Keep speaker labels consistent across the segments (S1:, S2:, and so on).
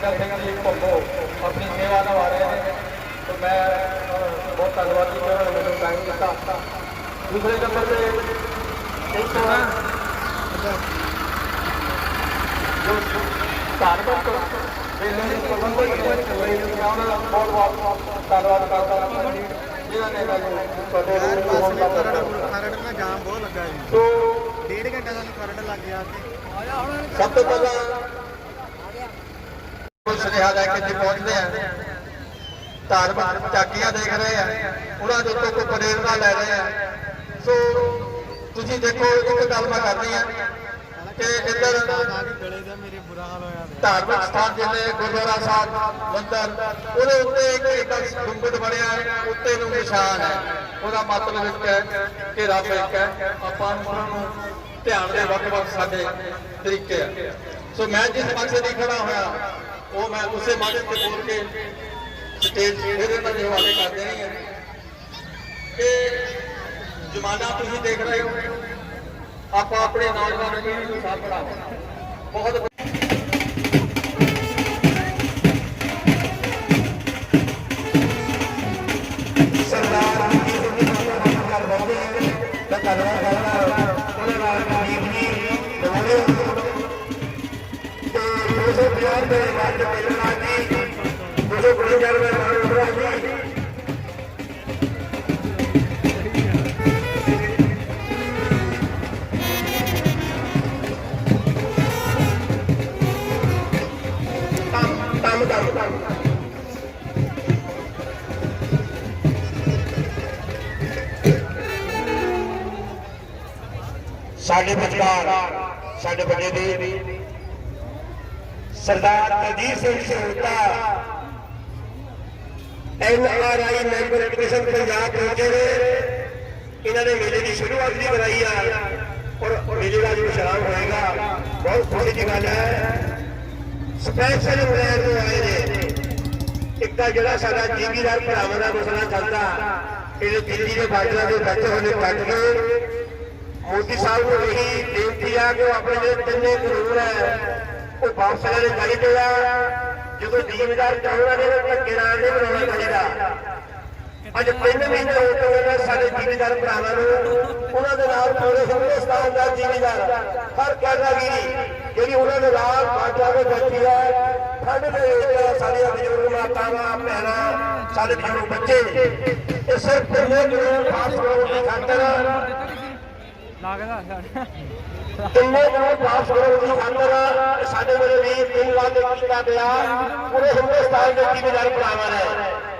S1: Jackal Singh ji भुल्लो अपनी सेवा निभा रहे हैं, तो मैं बहुत धन्यवादी कि उन्होंने मैंने टाइम दिता। दूसरे नंबर पर एक जो धार्मिक मेले प्रबंधक बहुत बहुत धन्यवाद करता जिन्होंने
S2: खरड़ में जाम बहुत लगा जी,
S1: तो
S2: 1.5 घंटा सानू खरड़ लग गया।
S1: सब तो पहला सुनेहा लैके जी पहुंचते हैं, धार्मिक झाकियां देख रहे हैं, उन्होंने उत्तों को प्रेरणा लै रहे हैं। सो तुम देखो एक गल मैं करनी है कि इधर
S2: गले का मेरे बुरा हाल होया
S1: धार्मिक स्थान जिन्हें गुरुद्वारा साहब मंदिर ਉਹਦੇ ਉੱਤੇ ਇੱਕ ਗੁੰਬਦ ਬਣਿਆ ਹੈ, ਉੱਤੇ ਨੂੰ ਨਿਸ਼ਾਨ ਹੈ, ਉਹਦਾ ਮਤਲਬ ਇੱਕ ਹੈ ਕਿ ਰੱਬ ਇੱਕ ਹੈ। ਆਪਾਂ ਨੂੰ ਧਿਆਨ ਦੇ ਵੱਖ-ਵੱਖ ਸਾਡੇ ਤਰੀਕੇ ਆ। ਸੋ ਮੈਂ ਜਿਸ ਪਾਸੇ ਦੀ ਖੜਾ ਹੋਇਆ ਉਹ ਮੈਂ ਉਸੇ ਮੰਚ ਤੇ ਬੋਲ ਕੇ ਸਟੇਜ ਇਹਦੇ ਨਾਲ ਹਵਾਲੇ ਕਰ ਦੇਣੀ ਹੈ ਕਿ ਜ਼ਮਾਨਾ ਤੁਸੀਂ ਦੇਖ ਰਹੇ ਹੋ, ਆਪਾਂ ਆਪਣੇ ਨੌਜਵਾਨ ਪੀੜ੍ਹੀ ਨੂੰ ਸਾਥ ਪੜਾਓ। ਬਹੁਤ ਸਾਡੇ ਵਿਚਕਾਰ ਸਾਡੇ ਵੱਡੇ ਦੇ Sardar Kuldeep Singh Sahuta NRI member education Punjab ਪਹੁੰਚੇ ਨੇ। ਇਹਨਾਂ ਨੇ ਮੇਲੇ ਦੀ ਸ਼ੁਰੂਆਤ ਵੀ ਕਰਾਈ ਆ ਔਰ ਮੇਲੇ ਦਾ ਜੋ ਸ਼ਾਮ ਹੋਏਗਾ ਬਹੁਤ ਖੁਸ਼ੀ ਦੀ ਗੱਲ ਹੈ। ਸਪੈਸ਼ਲ ਇੰਗਲੈਂਡ ਤੋਂ ਆਏ ਨੇ। ਇੱਕ ਤਾਂ ਜਿਹੜਾ ਸਾਡਾ ਜ਼ਿਮੀਂਦਾਰ ਭਰਾਵਾਂ ਦਾ ਮਸਲਾ ਚੱਲਦਾ, ਇਹਦੇ ਦਿੱਲੀ ਦੇ ਬਾਰਡਰਾਂ ਦੇ ਬੈਠੇ ਹੋਏ ਕੱਟ ਕੇ मोदी साहब को यही बेनती है कि अपने जो 3 करोड़ है वो वापस लेने चाहिए। जो जिम्मेदार चाहना नहीं धक्के नाल नहीं बनाना चाहिए। अज 3 महीने हो चुके हैं सारे जिम्मेदार भरावां नूं, उन्हां दे नाल पूरे हिंदुस्तान का जिम्मेदार हर कैटागिरी जिहड़ी उन्हां दे नाल बाटा के बैठी है। ठंड दे विच साडीआं बजुर्ग मातावां भैणां साडे बजुर्ग बच्चे ये सिर्फ 3 करोड़ पासपोर्ट की खातर किन्ने पासपोर्ट की खातर साडे मेरे वीर 3 लाख किया गया। पूरे हिंदुस्तान के जिम्मेदार भरावां ने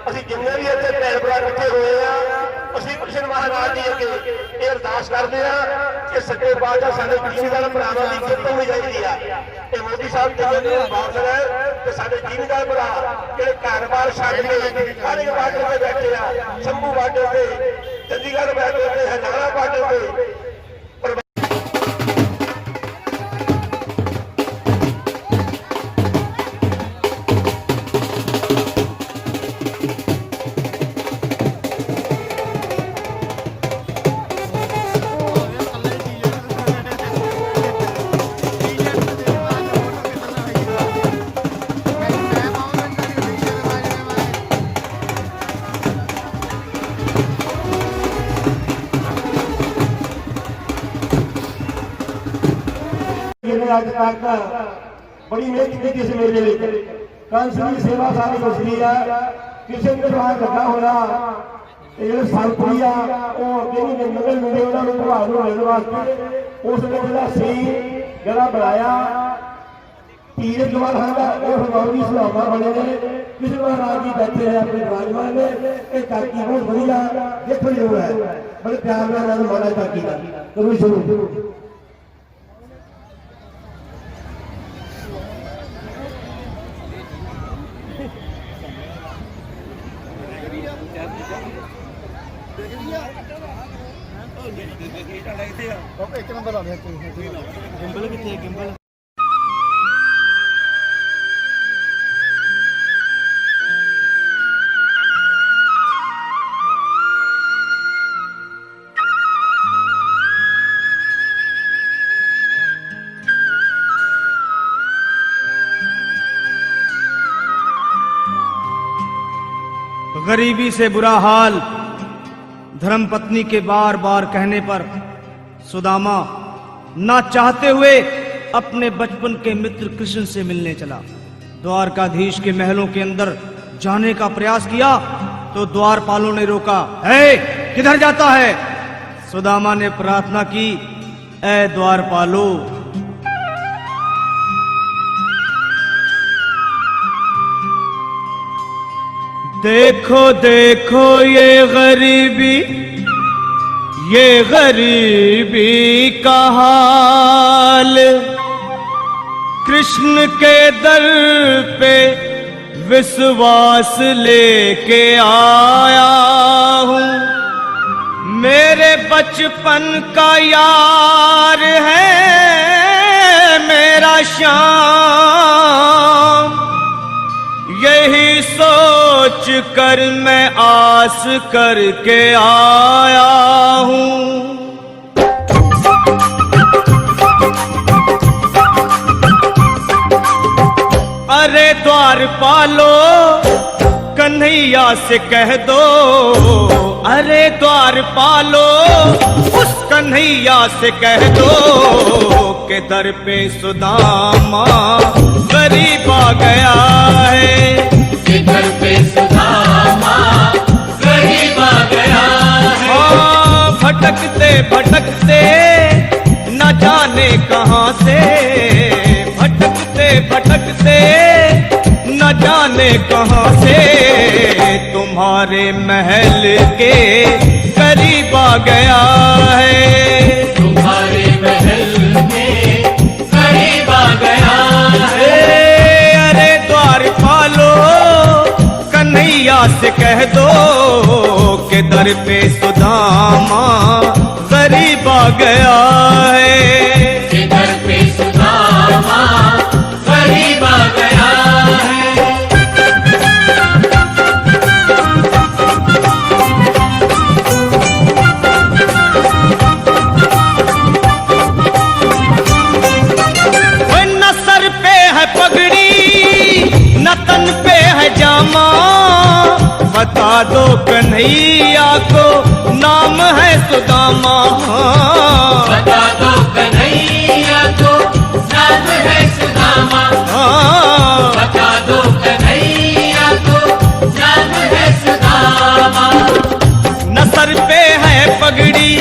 S1: ਅਸੀਂ जिन्ने भी इत्थे भैन भरा इकट्ठे होए हैं, ਅਸੀਂ कृष्ण महाराज जी अगे ये अरदास करते हैं कि सच्चे पातशाह साडे जिम्मेदार भरावां दी जिੱਤ होनी चाहिदी आ। ते मोदी साहब जिहड़े बादल है ते साडे जिम्मेदार भरा जिहड़े घर-बार छड्ड के हर एक बार्डर ते बैठे आ, शंभू बार्डर ते, चंडीगढ़ बार्डर ते, हजारा बार्डर ते। अज तक बड़ी मेहनत की इस मेले में कंस की सेवा सारी उसकी है। किसी के बाहर लगा होना जो संतरी आ अगे नहीं नगर मिले उन्होंने प्रभाव लेने वास्ते उसने जो सी जरा बनाया तीर जवान है वो हमारी सलामा बने ने। किसी महाराज जी बैठे हैं अपने विराजमान ने। एक चाकी बहुत बढ़िया देखो जो है बड़े प्यार में माना चाकी का कभी शुरू एक नंबर आ गया गिंबल कितने गिंबल
S3: गरीबी से बुरा हाल धर्मपत्नी के बार बार कहने पर सुदामा ना चाहते हुए अपने बचपन के मित्र कृष्ण से मिलने चला। द्वारकाधीश के महलों के अंदर जाने का प्रयास किया तो द्वारपालों ने रोका। है किधर जाता है? सुदामा ने प्रार्थना की, ऐ द्वारपालो, देखो देखो ये गरीबी का हाल, कृष्ण के दर पे विश्वास लेके आया हूँ। मेरे बचपन का यार है मेरा श्याम, यही सोच कर मैं आस करके आया हूँ। अरे द्वारपालो, कन्हैया से कह दो, अरे द्वारपालो, उस कन्हैया से कह दो के दर पे सुदामा गरीब आ गया है।
S4: के दर पे सुदामा गरीब आ गया है।
S3: हाँ, भटकते भटकते न जाने कहाँ से, भटकते भटकते न जाने कहाँ से तुम्हारे महल के करीब आ गया है।
S4: तुम्हारे महल में करीब आ गया है।
S3: अरे द्वारपालो, कन्हैया से कह दो के दर पे सुदामा गरीब आ गया है।
S4: के दर पे सुदामा गरीब आ गया है।
S3: न सर पे है पगड़ी न तन पे है जामा, बता दो कन्हैया को नाम है सुदामा।
S4: बता दो कन्हैया को नाम है सुदामा। बता दो कन्हैया को नाम है सुदामा।
S3: न सर पे है पगड़ी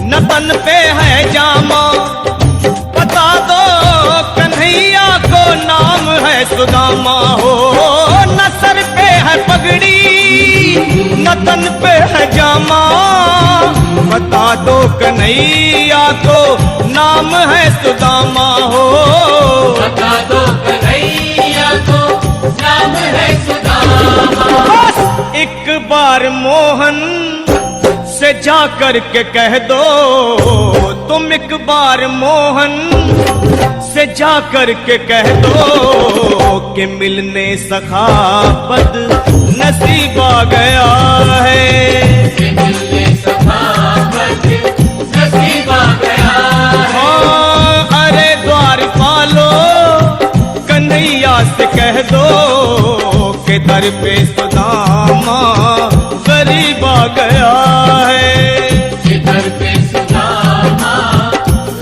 S3: न तन पे है जामा, बता दो कन्हैया को नाम है सुदामा। हो न सर पे है पगड़ी न तन पे है जामा, बता दो कन्हैया को नाम है सुदामा। हो
S4: बता दो कन्हैया को नाम है सुदामा।
S3: बस एक बार मोहन से जा कर के कह दो, तुम एक बार मोहन से जा कर के कह दो कि मिलने सखाबत नसीब आ गया है।
S4: कि मिलने सखाबत नसीब आ गया है।
S3: हाँ, अरे द्वारपालो, कन्हैया से कह दो के दर पे सुदामा गरीब आ गया है।
S4: के दर पे सुदामा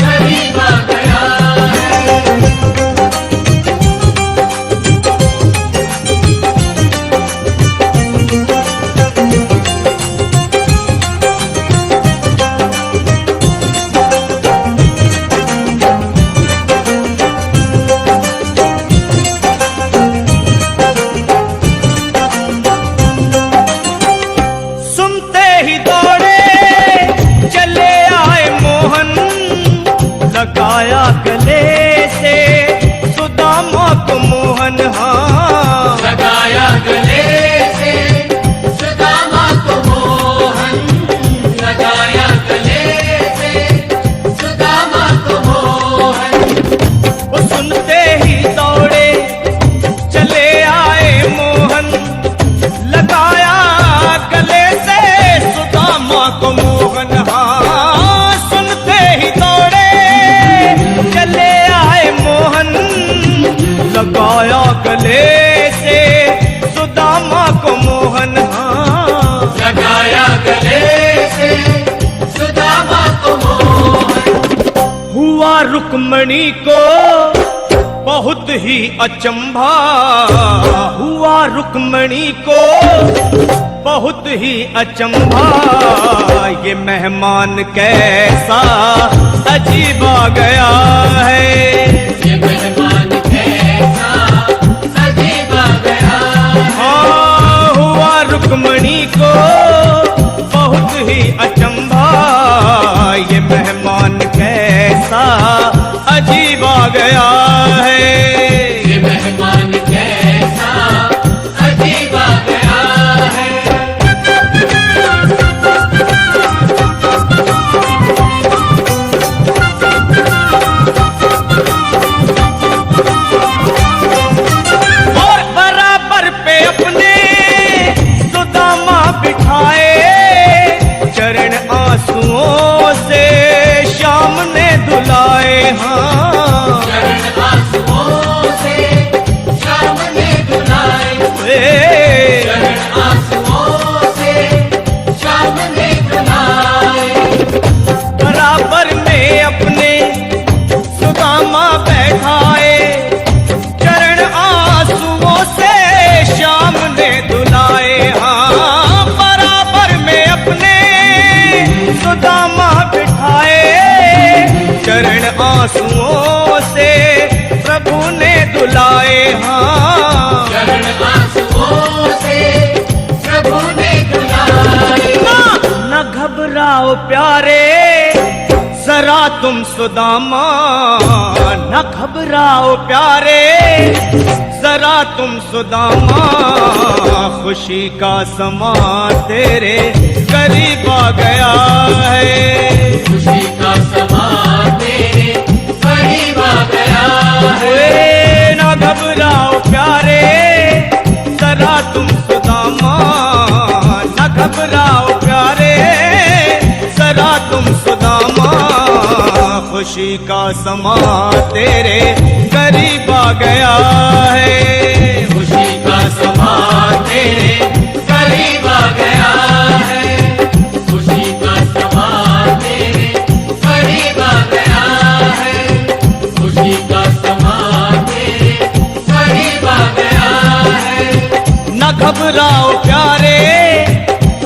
S4: गरीब आ गया है।
S3: सुनते ही दौड़े चले आए मोहन, लगाया गले से सुदामा को मोहन। हाँ,
S4: लगाया गले से सुदामा को मोहन। लगाया गले से सुदामा को मोहन।
S3: वो सुनते ही दौड़े चले आए मोहन, लगाया गले से सुदामा को मोहन। हाँ, सुनते ही दौड़े चले
S4: लगाया गले से सुदामा को मोहन।
S3: हुआ रुक्मणी को बहुत ही अचंभा, हुआ रुक्मणी को बहुत ही अचंभा, ये मेहमान कैसा अजीब आ गया है।
S4: ये मेहमान कैसा अजीब आ गया है।
S3: हाँ, हुआ रुक्मणी को बहुत ही अचंभा, ये मेहमान कैसा अजीब आ गया है।
S4: ये मेहमान कैसा अजीब आ गया है।
S3: और बराबर पे अपने सुदामा बिठाए, चरण आंसुओं से श्याम ने धुलाए। हाँ,
S4: चरण आंसुओं से श्याम ने धुलाए।
S3: ए,
S4: चरण आंसुओं से श्याम ने धुलाए।
S3: बराबर में अपने सुदामा बैठाए, चरण आंसुओं से श्याम ने धुलाए। हाँ, बराबर में अपने सुदामा बिठाए, चरण आंसुओं से प्रभु ने धुलाए। हाँ,
S4: चरण आंसुओं से प्रभु ने धुलाए।
S3: न घबराओ प्यारे जरा तुम सुदामा, न घबराओ प्यारे जरा तुम सुदामा, खुशी का समा तेरे करीब आ गया है।
S4: खुशी का समा तेरे करीब आ गया है।
S3: वे न घबराओ प्यारे जरा तुम सुदामा, न घबराओ प्यारे जरा तुम सुदामा, खुशी का समा तेरे करीब आ गया है।
S4: खुशी का समा तेरे करीब आ गया है। खुशी का समा तेरे करीब आ गया है। खुशी का समा तेरे करीब आ गया है।
S3: न घबराओ प्यारे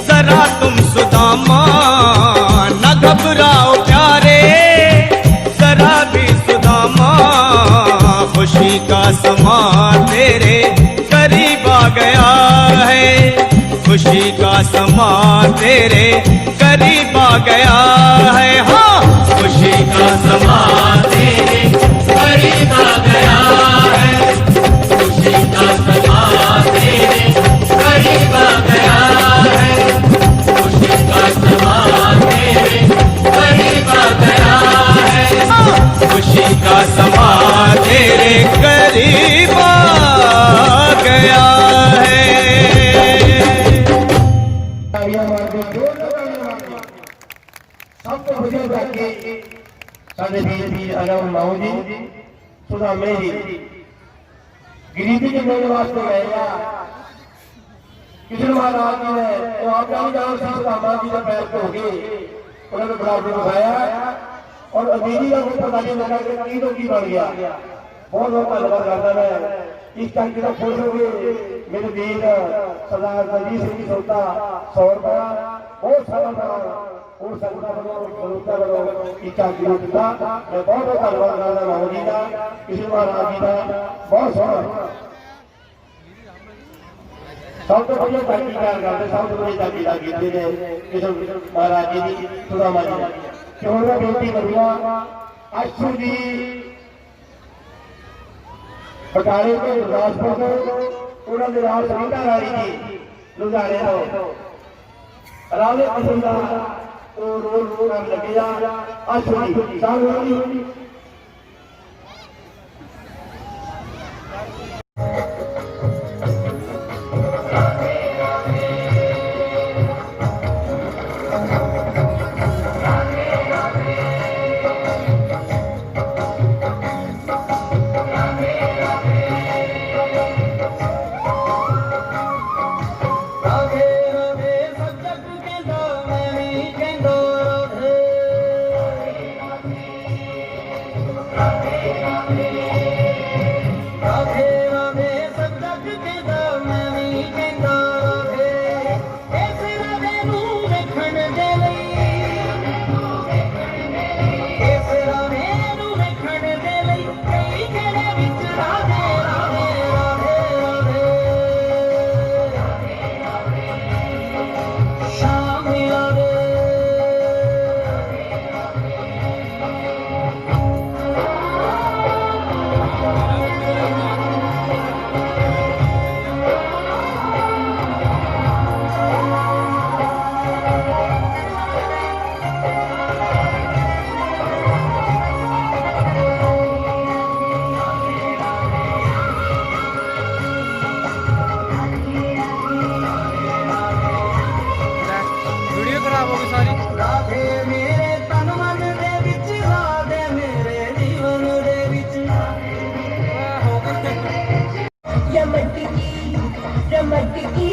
S3: जरा तुम सुदामा, न घबराओ प्यारे जरा भी सुदामा, खुशी का समा तेरे करीब आ गया है। खुशी का समा तेरे करीब आ गया है। हाँ,
S4: खुशी का समा तेरे करीब आ गया है। खुशी का समा तेरे करीब आ गया है। खुशी का समा तेरे करीब आ गया है।
S3: खुशी का समा तेरे करीब आ गया है।
S1: ਸਭ ਤੋਂ ਵਧੀਆ ਗਾਇਕੀ ਸਾਡੇ ਵੀਰ ਅਨਮ ਮਾਉ ਜੀ, ਸੁਦਾਮੇ ਜੀ ਗਰੀਬੀ ਦੇ ਮੇਲੇ ਵਾਸਤੇ ਗਏ ਆ। ਕਿਸ਼ਨ ਮਹਾਰਾਜ ਜੀ ਨੇ ਉਹ ਆਪ ਜਾਨ ਸਿੰਘ ਸੁਦਾਮਾ ਜੀ ਦੇ ਪੈਰ ਧੋ ਕੇ ਉਹਨਾਂ ਨੂੰ ਬੜਾ ਦਿਖਾਇਆ, ਔਰ ਅਮੀਰੀ ਦਾ ਕੋਈ ਪਤਾ ਨਹੀਂ ਲੱਗਾ ਕਿ ਕੀ ਤੋਂ ਕੀ ਬਣ ਗਿਆ। ਬਹੁਤ ਬਹੁਤ ਧੰਨਵਾਦ ਕਰਦਾ ਮੈਂ ਇਸ ਕਰਕੇ ਦਾ ਖੁਸ਼ ਹੋ ਗਏ ਮੇਰੇ ਵੀਰ ਸਰਦਾਰ ਦਲਜੀਤ ਸਿੰਘ ਜੀ ਸੋਤਾ 100 ਰੁਪਇਆ ਬਹੁਤ ਸਾਰਾ ਦਾ ਉਹ ਸੰਗਤਾਂ ਵੱਲੋਂ ਖਲੋਤਾ ਵੱਲੋਂ ਕੀਤਾ ਗਿਰੋ ਦਿੱਤਾ। ਮੈਂ ਬਹੁਤ ਬਹੁਤ ਧੰਨਵਾਦ ਕਰਦਾ ਮਾਹੂ ਜੀ ਦਾ, ਕਿਸੇ ਮਹਾਰਾਜ ਜੀ ਦਾ ਬਹੁਤ ਸੋਹਣਾ। ਸਭ ਤੋਂ ਵਧੀਆ ਗਾਇਕਾਰ ਕਰਦੇ, ਸਭ ਤੋਂ ਵਧੀਆ ਗਾਇਕੀ ਕੀਤੇ ਨੇ ਕਿਸੇ ਮਹਾਰਾਜ ਜੀ ਦੀ ਸੁਦਾਮਾ ਜੀ ਕਿ ਉਹਨਾਂ ਬੇਟੀ ਵਰਗਾ ਅਸ਼ੂ ਜੀ ਬਟਾਲੇ ਤੋਂ ਗੁਰਦਾਸਪੁਰ ਤੋਂ ਉਹਨਾਂ ਦੇ ਨਾਲ ਸੰਧਾ ਰਾਣੀ ਜੀ ਲੁਧਿਆਣੇ ਤੋਂ ਰਾਲੇ ਪਸੰਦਾ ਉਹ ਰੋਲ ਰੋਲ ਲੱਗੇ ਆ ਅਸ਼ੂ ਜੀ ਸਾਹਮਣੇ
S2: ਖਰਾਬ ਹੋ ਗਈ ਸਾਰੀ।
S3: ਰਾਧੇ ਮੇਰੇ ਤਨ ਮਨ ਦੇ ਵਿੱਚ, ਰਾਧੇ ਮੇਰੇ ਜੀਵਨ ਦੇ ਵਿੱਚ।
S2: ਹੋ ਗਈ।
S5: रमटकी रमटकी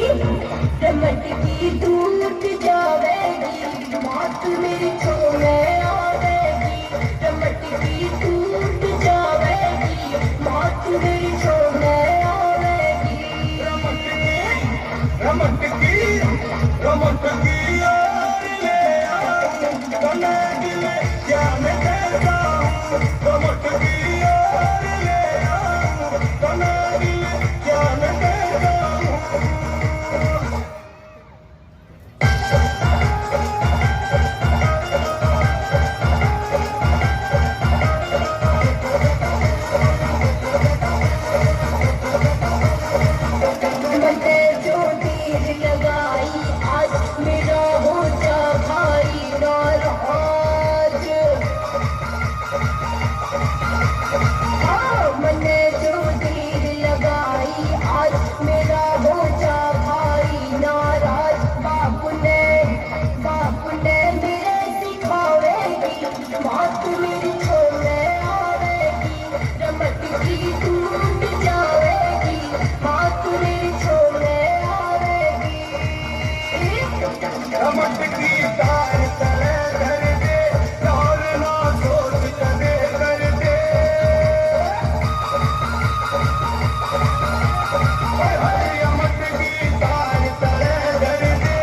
S5: रमटकी टूट जावेगी, मौत मेरी छोड़े आवेगी। रमटकी टूट जावेगी, मौत मेरी छोड़े आवेगी।
S1: रमटकी रमटकी यार ले आओ, कने दिल क्या मैं कहता हूँ। रमटकी यार ले आओ, कने दिल क्या मैं कहता हूँ।
S5: मैंने जो तीर लगाई, आज मेरा हो जा भाई नाराज। हाँ, मैंने जो तीर लगाई, आज मेरा हो जा भाई नाराज। बाप ने मेरे सिखावेगी, मौत मेरी छोड़े आवेगी। रमटकी टूट जावेगी, मौत मेरी छोड़े आवेगी।
S1: रमटकी तार तले धर दे, और ना सोच कदे कर दे। रमटकी तार तले धर दे,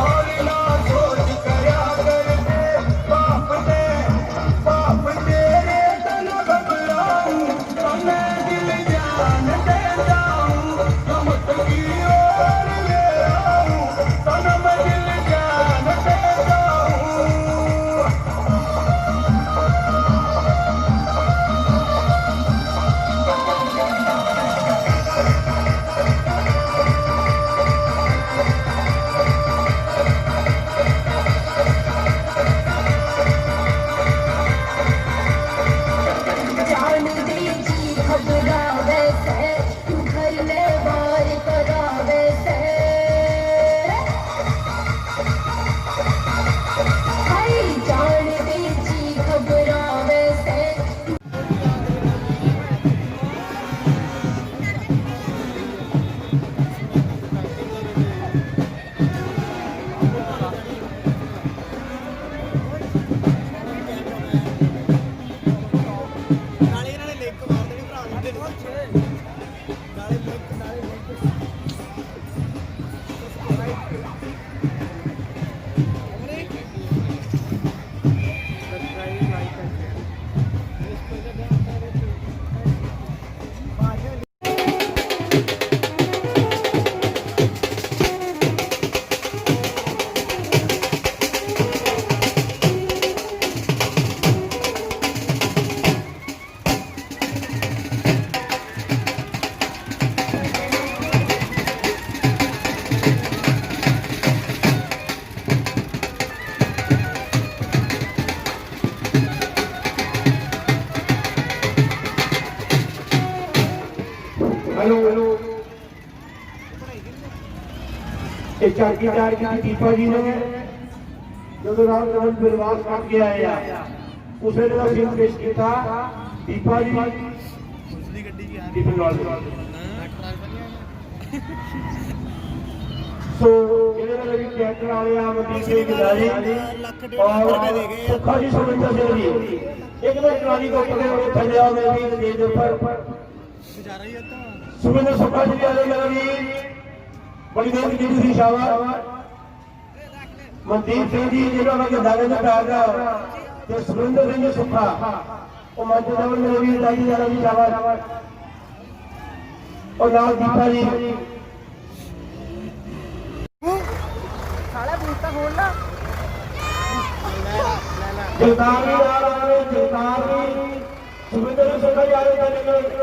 S1: और ना सोच करया कर दे। बाप तेरे तन घबराऊं, तने दिल जान देता हूँ। रमटकी और ले आऊं, तने मैं दिल जान देता हूँ।
S5: जान दीजी घबरावे से, तू घर में वार करावे से। हाय जान दीजी घबरावे से।
S2: ਨਾਲੇ ਇਹਨਾਂ ਨੇ ਲਿੰਕ ਮਾਰ ਦੇਣੀ ਭਰਾ ਨੂੰ ਦੇ ਨਾਲੇ ਲਿੰਕ
S1: हेलो ਇਹ ਚੌਕੀਦਾਰ ਜੀ ਦੀਪਾ ਜੀ ਨੇ ਜਦੋਂ ਰਾਮ ਚੰਦਰ ਬਿਰਵਾਸ ਕੱਟ ਕੇ ਆਏ ਆ ਉਸੇ ਦਾ ਫਿਲਮ ਪੇਸ਼ ਕੀਤਾ ਦੀਪਾ ਜੀ
S2: ਉਸਦੀ ਗੱਡੀ ਕੀ ਆ
S1: ਦੀ ਫਿਲਮ ਸੋ ਜਿਹੜੇ ਨਾਲ ਵੀ ਕੈਰੇਕਟਰ ਵਾਲੇ ਆ ਮਨਦੀਪ ਸਿੰਘ ਗਿਦਾਰੀ ਔਰ ਸੁੱਖਾ ਜੀ ਸੁਰਿੰਦਰ ਸਿੰਘ ਜੀ ਇੱਕ ਦੋ ਟਰਾਲੀ ਤੋਂ ਉੱਤੇ ਉਹ ਥੱਲੇ ਆ ਮੇਰੇ ਵੀ ਸਟੇਜ ਦੇ ਉੱਪਰ
S2: ਜਾ ਰਹੀ ਹੈ ਤਾਂ
S1: ਸੁਰਿੰਦਰ ਸੁੱਖਾ ਜੀ ਵਾਲੇ ਮੇਰਾ ਵੀ ਬੜੀ ਦੇਰ ਦੀ ਸੀ ਸ਼ਾਬਾਸ਼ ਮਨਦੀਪ ਸਿੰਘ ਜੀ ਜਿਹੜਾ ਵਾ ਕਿ ਦਾਣੇ ਦਾ ਪਿਆਰ ਤੇ ਸੁਰਿੰਦਰ ਸਿੰਘ ਸੁੱਖਾ ਉਹ ਮੰਚ ਦਾ ਮੇਰੇ ਵੀ ਦਾਈ ਵਾਲਾ ਵੀ ਸ਼ਾਬਾਸ਼ ਔਰ ਨਾਲ ਦੀਪਾ ਜੀ
S2: ਸਾਲਾ ਬੂਟਾ ਖੋਲ ਲਾ
S1: ਜਗਤਾਰ ਵੀ ਨਾਲ ਆਵੇ ਜਗਤਾਰ ਵੀ ਸੁਰਿੰਦਰ ਸੁੱਖਾ ਜੀ ਆਲੇ ਤਾਂ
S2: ਸਾਈਡ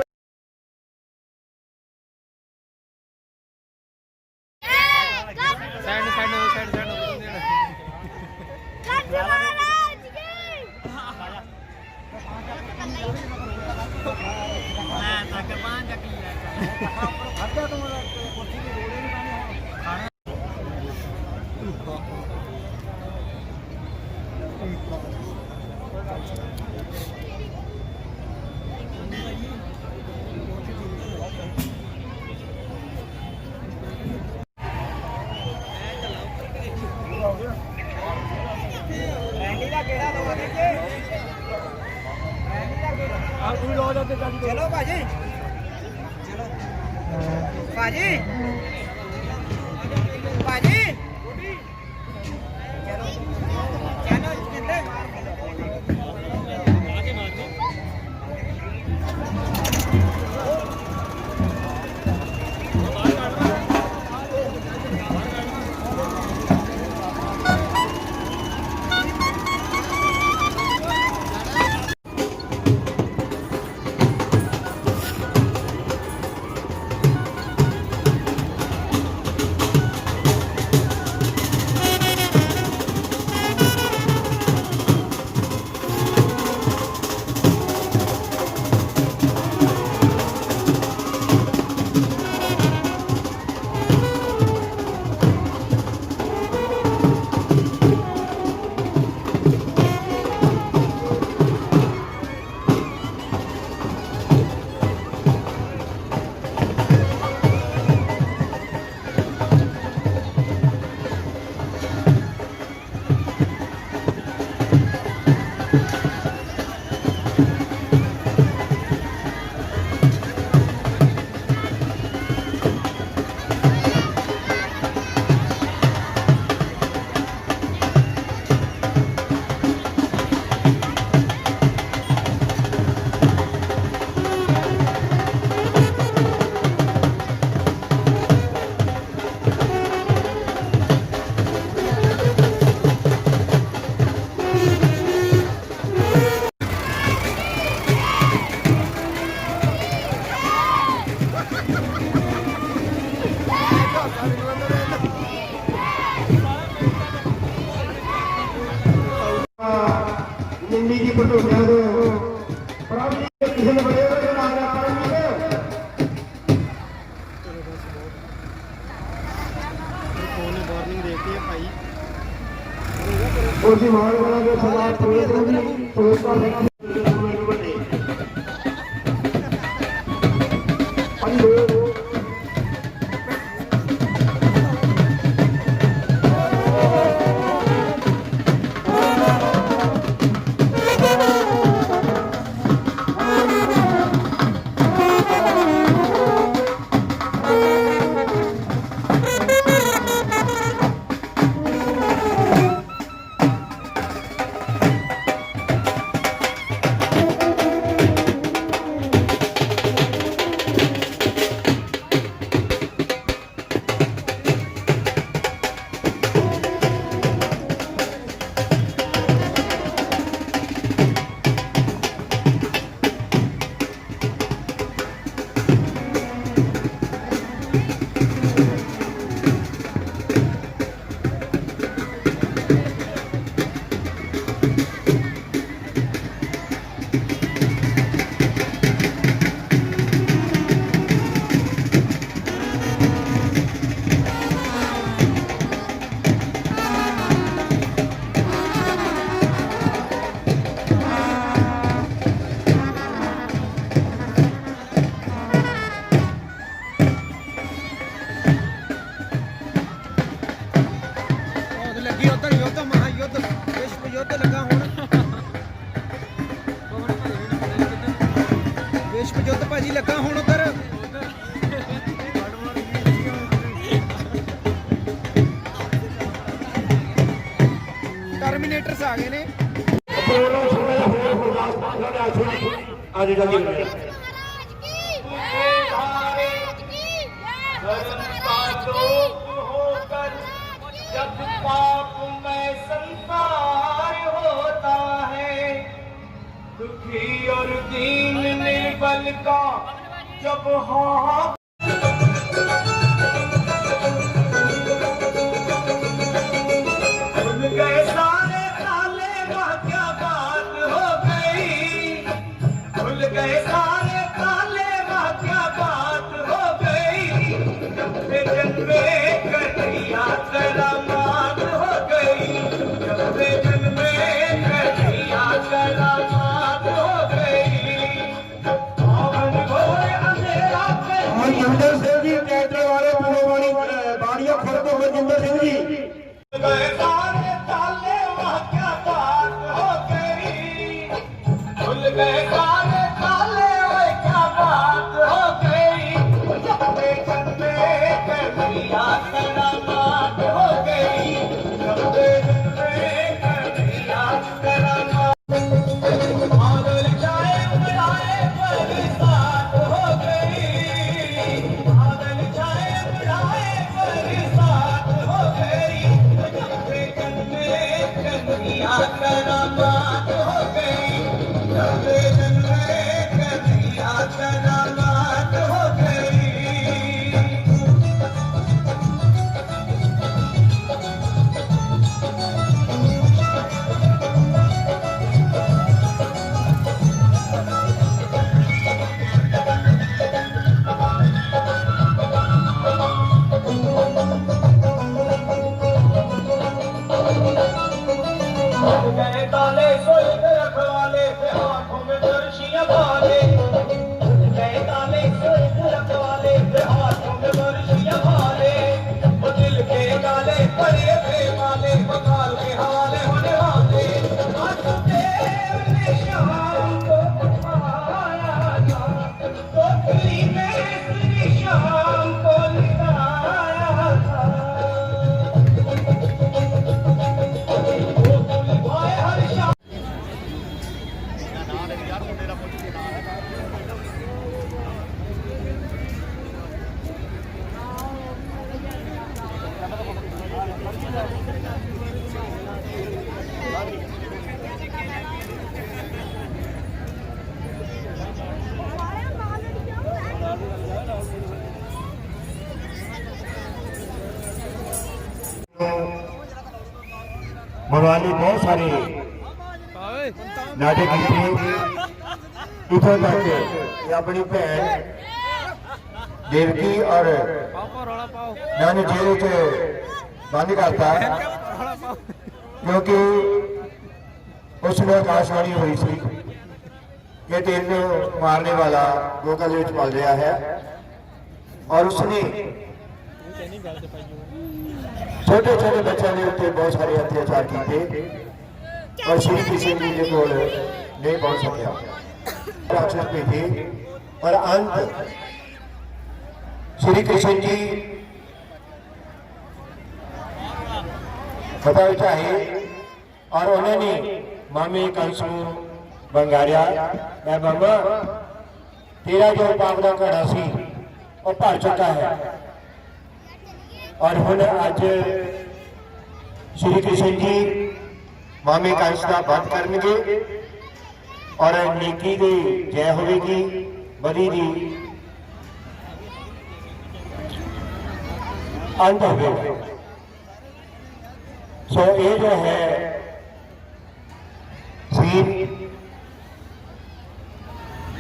S2: ਰੈਂਡੀ ਦਾ ਕਿਹੜਾ ਦਵਾਂਗੇ ਜੀ ਰੈਂਡੀ ਦਾ ਕਿਹੜਾ ਆ ਕੋਈ ਰੋਜ਼ ਉੱਤੇ ਚਲੋ ਭਾਜੀ ਚਲੋ ਭਾਜੀ ਭਾਜੀ ਚਲੋ ਚਲੋ ਕਿੱਥੇ ਆਗੇ ਮਾਰ ਦੋ
S1: ਨਿੰਦੀ ਦੀ ਪਟੋਲਿਆਂ ਦੇ ਪ੍ਰਭ ਜੀ ਕਿਸੇ ਨੇ ਬੜੇ ਬੜੇ ਨਾਮ ਕਰਾਂਗੇ
S2: ਉਹਨੇ ਵਾਰਨਿੰਗ ਦੇਤੀ ਹੈ ਭਾਈ
S1: ਉਸੇ ਮਾਰ ਵਾਲਾ ਦੇ ਸਰਦਾਰ ਪ੍ਰਵੇਸ਼ ਜੀ ਪ੍ਰਵੇਸ਼ ਕਰ ਰਿਹਾ
S2: ਲੱਗੀ ਉਧਰ ਯੁੱਧ ਮਹਾਯੁੱਧ ਵਿਸ਼ਵ ਯੁੱਧ ਲੱਗਾ ਹੁਣ ਵਿਸ਼ਵ ਯੁੱਧ ਭਾਜੀ ਲੱਗਾ ਹੁਣ ਉਧਰ ਟਰਮੀਨੇਟਰਸ ਆ ਗਏ ਨੇ
S1: आज जल्दी
S3: जब पाप में संसार होता है दुखी और दीन निर्बल का जब हाथ खुल गए सारे ताले वह क्या बात हो गई खुल गए सारे ताले वह क्या बात हो गई जन्मे जन्मे कन्हैया करामात हो गई जन्मे जन्मे कन्हैया करामात हो गई, नवे दिन में कन्हैया करामात हो गई। गए काले सोए रखवाले से हाथों में बरसियां भाले, गए काले सोए रखवाले से हाथों में बरसियां भाले, वो दिल के काले पड़े थे माले, वो काल के हवाले होने वाले। वासुदेव ने श्याम को पाया था, टोकरी में श्री श्याम को लिटाया था।
S1: मरवाली बहुत सारे नाटक कीते, इथों तक कि अपनी भैन देवकी और मैंने जेल च बंद करता, क्योंकि उसमें आकाशवाणी हुई सी कि तेल मारने वाला लोकल में पल रहा है, और उसने छोटे छोटे बच्चों के उत्ते बहुत सारे अत्याचार किए, और श्री कृष्ण जी के कोल नहीं पहुंच सकिया, राक्षस पे थे। और अंत श्री कृष्ण जी पता चाहे, और उन्होंने मामे कंस को बंगारिया, मैं मामा तेरा जो पाप का घड़ा सी वो भर चुका है, और हुण अज श्री कृष्ण जी मामे कंस का वध करनगे, और नेकी की जय होगी, बदी की अंत होगा। सो ये जो है सीन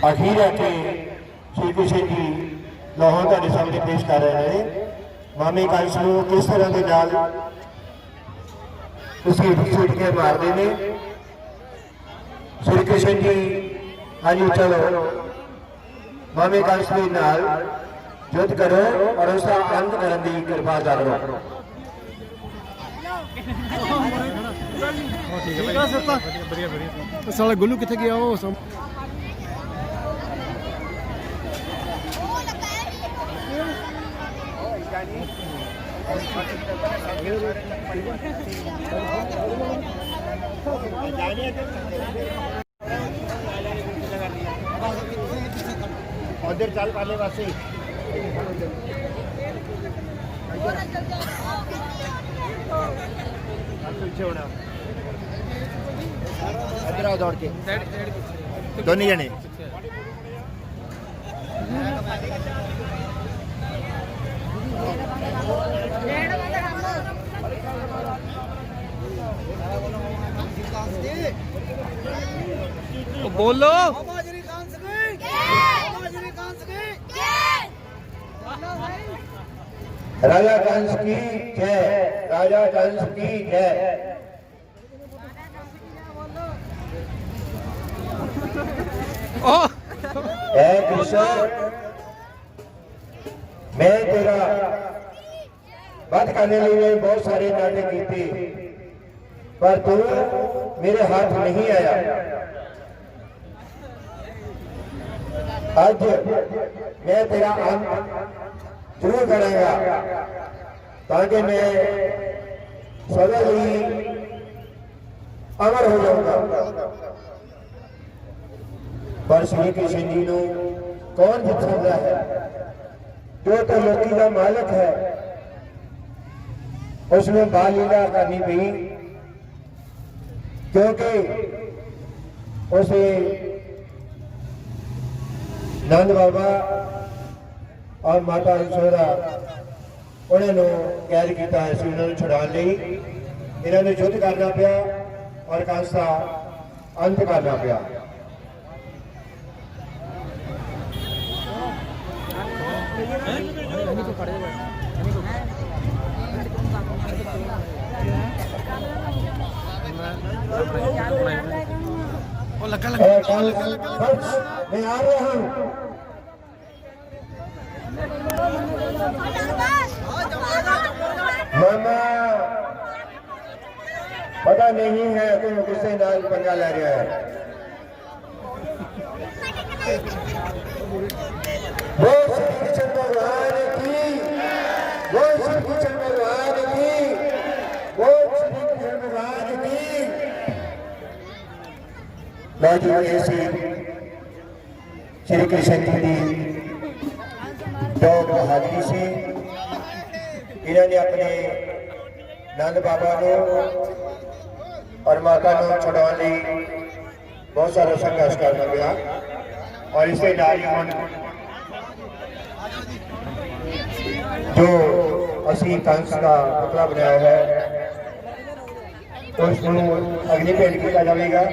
S1: अखीर है कि श्री कृष्ण जी लाहौर तुहाडे सामने पेश कर रहे हैं। मामे कंस को किस तरह के नाल उसकी छुट के मारते हैं। श्री कृष्ण जी हाँ जी चलो मामे कंस के नाल युद्ध करो और उसका अंत करने की कृपा करो।
S2: साला गुल्लू किथे गया वो
S1: उधर चल पाले वासी पीछे होना, इधर आओ दौड़ के दोनों जने।
S3: बोलो
S1: राजा कंस की जय, राजा कंस की जय। ऐ कृष्ण मैं तेरा वध करने के लिए बहुत सारे नाटक किए, पर तू मेरे हाथ नहीं आया। आज मैं तेरा अंत जरूर करूंगा, ताकि मैं सदा ही अमर हो जाऊंगा। पर श्री कृष्ण जी को कौन जित सकता है? जो तो लोकी का मालिक है, उसमें बाल लीला करनी पई। क्योंकि उसे नंद बाबा और माता यशोदा उन्होंने कैद किया है, उन्होंने छुड़ाने इन्होंने युद्ध करना पिया और कंस का अंत करना पिया। मैं आ रहा हूँ। मामा पता नहीं है तुम किससे नाल पंगा ले रहे हैं। वो श्री कृष्ण भगवान की, वो श्री कृष्ण भगवान की, वो श्री कृष्ण भगवान की। मौजूद ऐसी श्री कृष्ण जी की दो बहादुरी से इन्होंने अपने नंद बाबा को और माता को छुड़ाने बहुत सारा संघर्ष करना पड़ा और इसे नारी जो असी कंस का पुतला बनाया है उसको अग्नि भेंट किया जाएगा।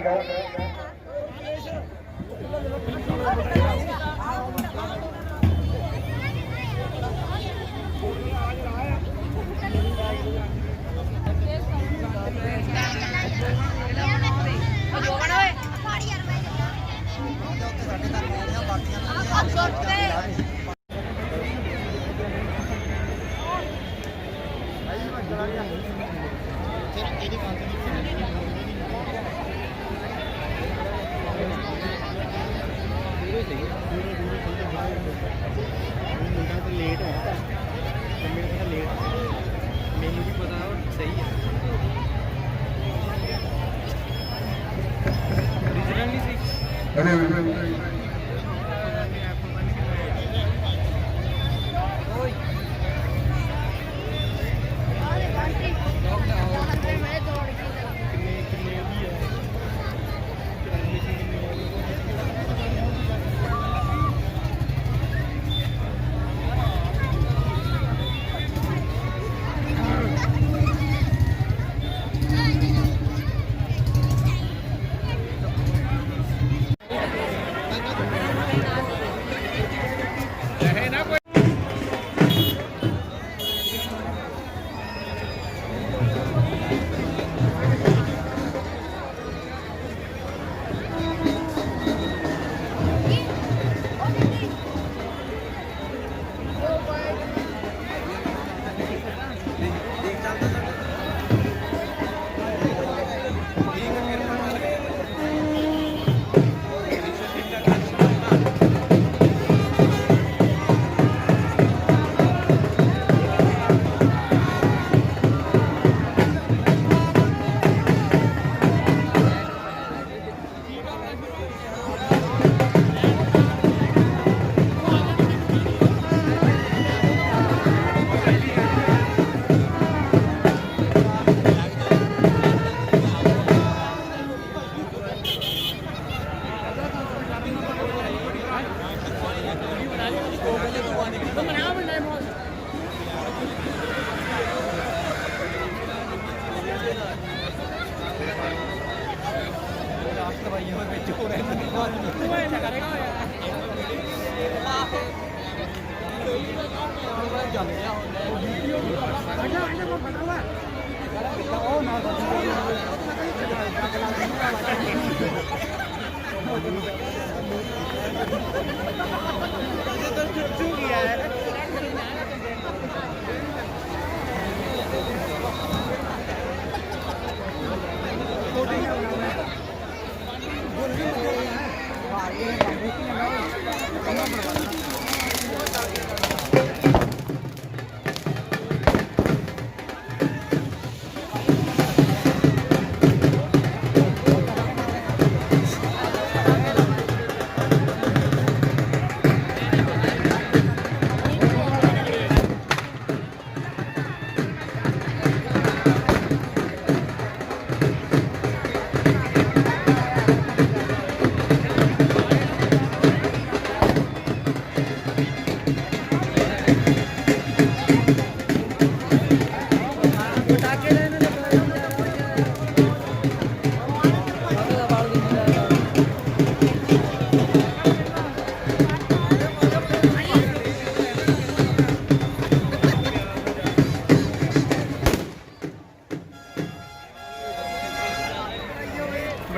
S2: लेट है मेरे लेट मैनू भी पता सही है ओरिजिनल नहीं सही।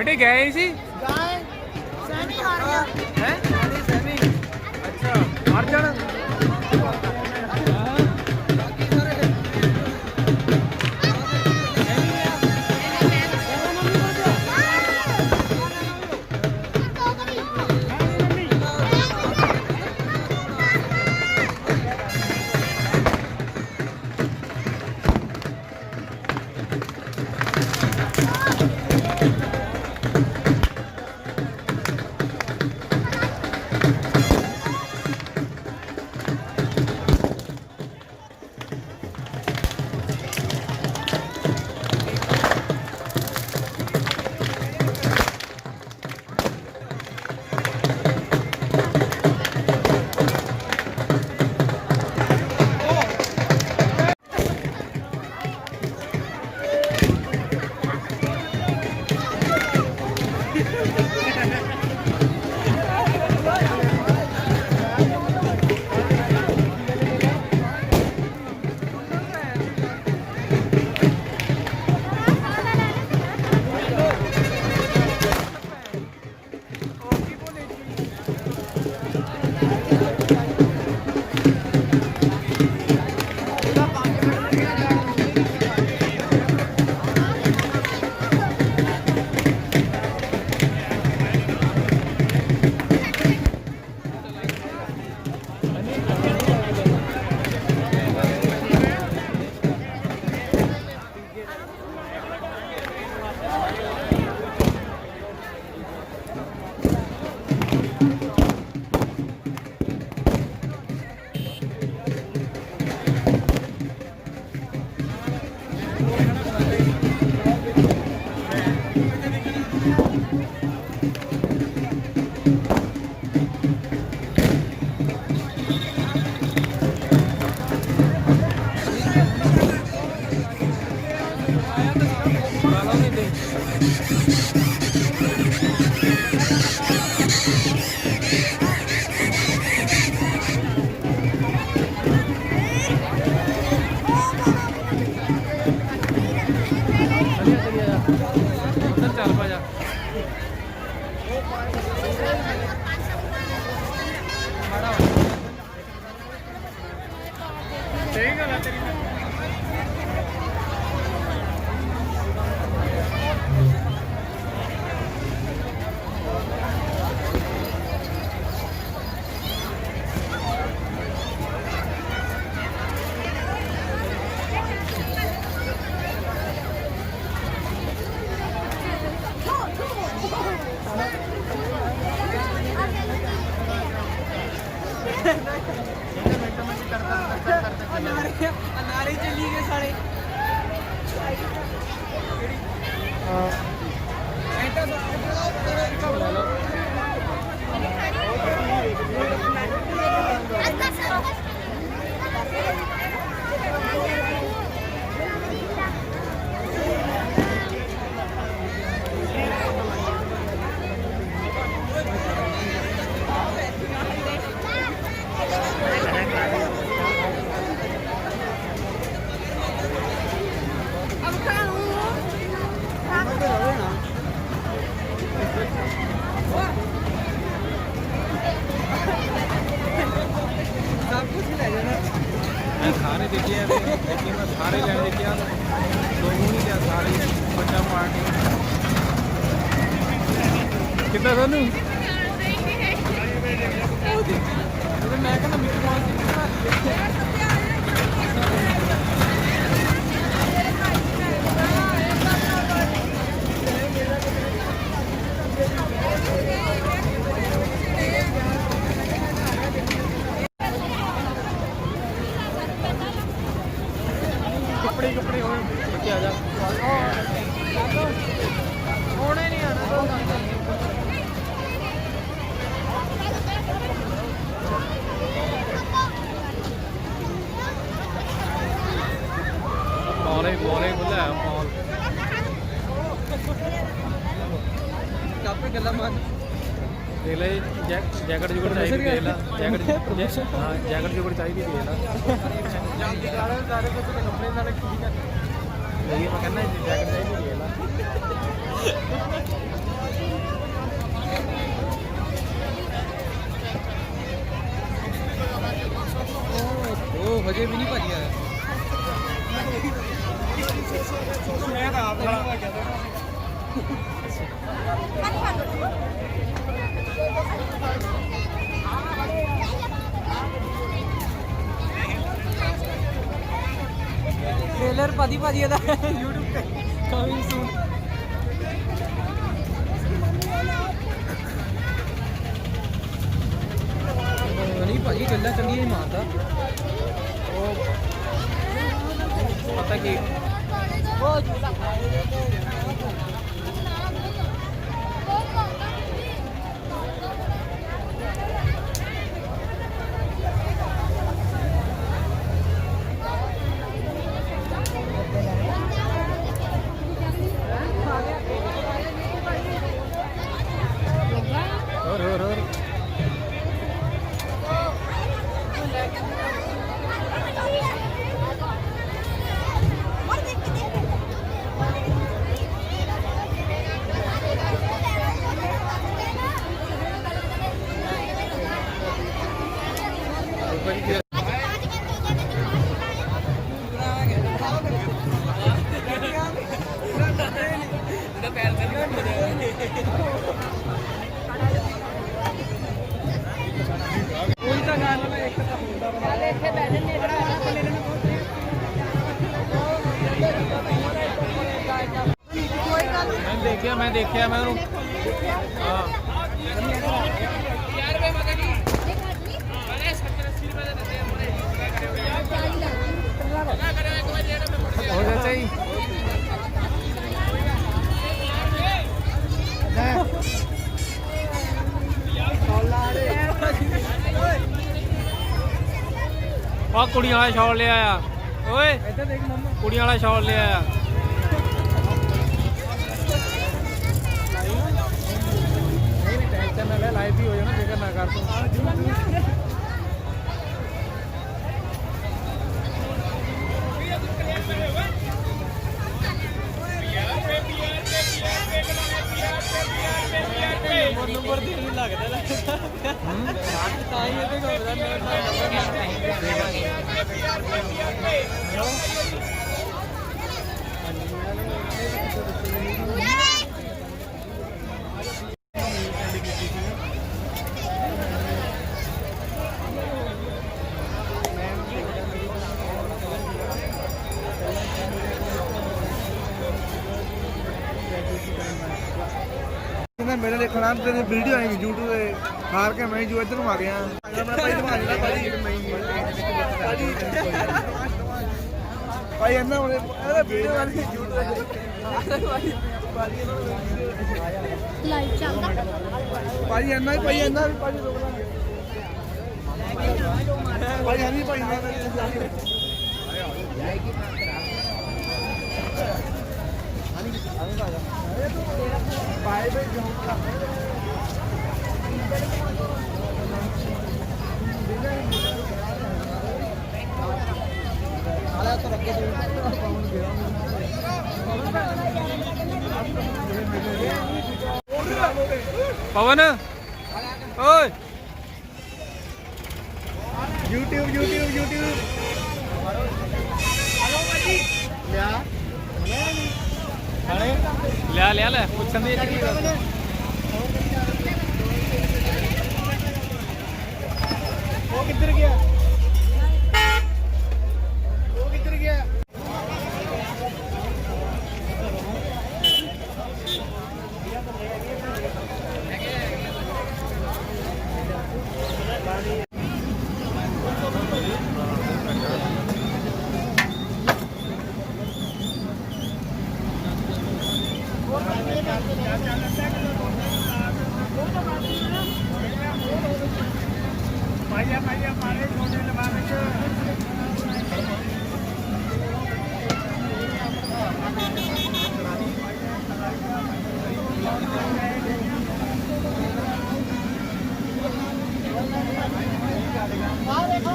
S2: ਬੇਟੇ ਗਏ ਸੀ ਗਏ ਸੈਮੀ ਹਾਰ ਗਿਆ ਹੈ ਸੈਮੀ ਅੱਛਾ ਹਾਰ ਜਾਣਾ ਚੱਲ ਪਾ ਜਾ ਸਹੀ ਗੱਲ ਆ ਤੇਰੀ ਨਾਰੇ ਚੱਲੀ ਗਏ ਸਾਰੇ सारे देखे लेकिन मैं सारे लेने देखे लोगों ने क्या सारे बच्चा पार्टी कितना सोनू मैं कहना मिक्की माउस कपड़े कपड़े हो बच्चे आ जा होने नहीं आना मॉल मॉल खुला है मॉल काफी गला मान देख ले जैकेट जुगड़ चाहिए देख ला जैकेट हाँ जैकेट जुगड़ चाहिए देख ला सारे कुछ कपड़े सारे ठीक है मैं कहना जैकेट चाहिए देख ला ਅਜੇ ਵੀ ਨਹੀਂ ਭਾਜੀ ਆਇਆ ਮੈਂ ਤਾਂ ਆਪ ਖੜਾ ट्रेलर भाजी YouTube पे कमिंग सून नहीं भाजी चलना चंगी ही मारता वो पता कि और मैं देखिया मैं हाँ हो जाता ही कुड़ियां वाला शॉल ले आया ओए कुड़ियां वाला शॉल ले आया लाइव भी हो जाना फिक्र ना कर तू नंबर नहीं लगता
S6: मेरे देखना तेरी वीडियो आएगी यूट्यूब पे हार के मैं जो इधर आ गया भाई अन्ना वीडियो वाली
S5: लाइव चलदा
S6: भाई अन्ना भी भाई अन्ना भी भाई हनी भाई
S2: पवन ओए
S6: YouTube
S2: ले पुछन दी
S6: वो किधर गया
S5: देखो